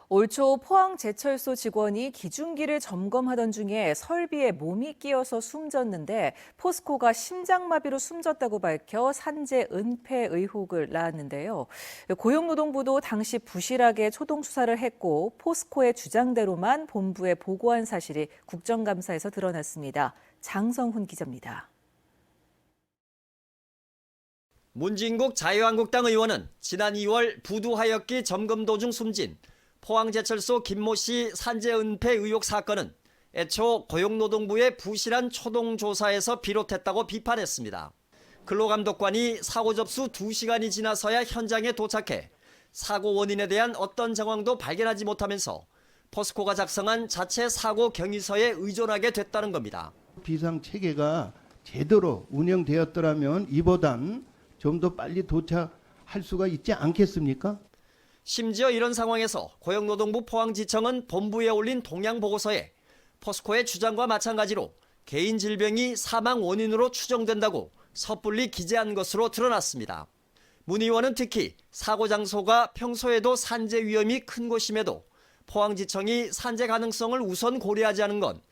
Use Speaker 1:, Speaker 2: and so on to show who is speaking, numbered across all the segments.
Speaker 1: 올 초 포항제철소 직원이 기중기를 점검하던 중에 설비에 몸이 끼어서 숨졌는데 포스코가 심장마비로 숨졌다고 밝혀 산재 은폐 의혹을 낳았는데요. 고용노동부도 당시 부실하게 초동 수사를 했고 포스코의 주장대로만 본부에 보고한 사실이 국정감사에서 드러났습니다. 장성훈 기자입니다.
Speaker 2: 문진국 자유한국당 의원은 지난 2월 부두하역기 점검 도중 숨진 포항제철소 김모 씨 산재 은폐 의혹 사건은 애초 고용노동부의 부실한 초동조사에서 비롯했다고 비판했습니다. 근로감독관이 사고 접수 2시간이 지나서야 현장에 도착해 사고 원인에 대한 어떤 정황도 발견하지 못하면서 포스코가 작성한 자체 사고 경위서에 의존하게 됐다는 겁니다.
Speaker 3: 비상체계가 제대로 운영되었더라면 이보단 좀 더 빨리 도착할 수가 있지 않겠습니까?
Speaker 2: 심지어 이런 상황에서 고용노동부 포항지청은 본부에 올린 동향보고서에 포스코의 주장과 마찬가지로 개인 질병이 사망 원인으로 추정된다고 섣불리 기재한 것으로 드러났습니다. 문 의원은 특히 사고 장소가 평소에도 산재 위험이 큰 곳임에도 포항지청이 산재 가능성을 우선 고려하지 않은 건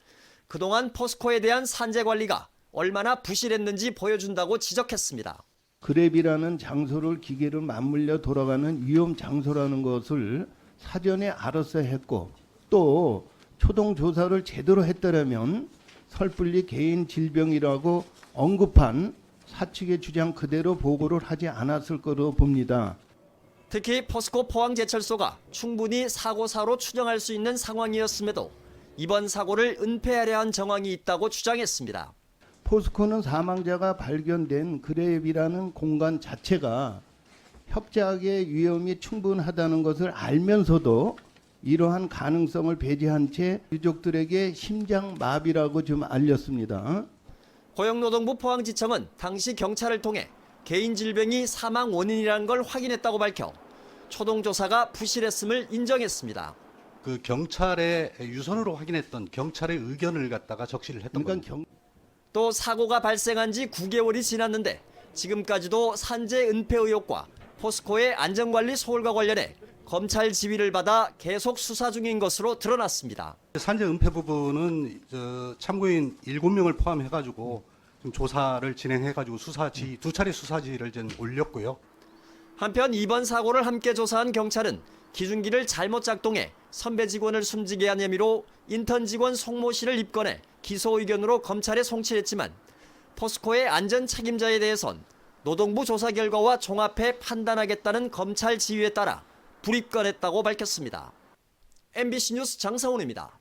Speaker 2: 그동안 포스코에 대한 산재 관리가 얼마나 부실했는지 보여준다고 지적했습니다.
Speaker 3: 그랩이라는 장소를 기계를 맞물려 돌아가는 위험 장소라는 것을 사전에 알아서 했고 또 초동 조사를 제대로 했더라면 섣불리 개인 질병이라고 언급한 사측의 주장 그대로 보고를 하지 않았을 거로 봅니다.
Speaker 2: 특히 포스코 포항제철소가 충분히 사고사로 추정할 수 있는 상황이었음에도 이번 사고를 은폐하려 한 정황이 있다고 주장했습니다.
Speaker 3: 포스코는 사망자가 발견된 그랩이라는 공간 자체가 협작의 위험이 충분하다는 것을 알면서도 이러한 가능성을 배제한 채 유족들에게 심장마비라고 좀 알렸습니다.
Speaker 2: 고용노동부 포항지청은 당시 경찰을 통해 개인 질병이 사망 원인이라는 걸 확인했다고 밝혀 초동조사가 부실했음을 인정했습니다.
Speaker 4: 그 경찰의 유선으로 확인했던 경찰의 의견을 갖다가 적시를 했던 겁니다.
Speaker 2: 또 사고가 발생한 지 9개월이 지났는데 지금까지도 산재 은폐 의혹과 포스코의 안전관리 소홀과 관련해 검찰 지휘를 받아 계속 수사 중인 것으로 드러났습니다.
Speaker 4: 산재 은폐 부분은 참고인 7명을 포함해가지고 좀 조사를 진행해가지고 수사지 2차례 수사지를 좀 올렸고요.
Speaker 2: 한편 이번 사고를 함께 조사한 경찰은 기중기를 잘못 작동해 선배 직원을 숨지게 한 혐의로 인턴 직원 송모 씨를 입건해 기소 의견으로 검찰에 송치했지만 포스코의 안전 책임자에 대해선 노동부 조사 결과와 종합해 판단하겠다는 검찰 지휘에 따라 불입건했다고 밝혔습니다. MBC 뉴스 장성훈입니다.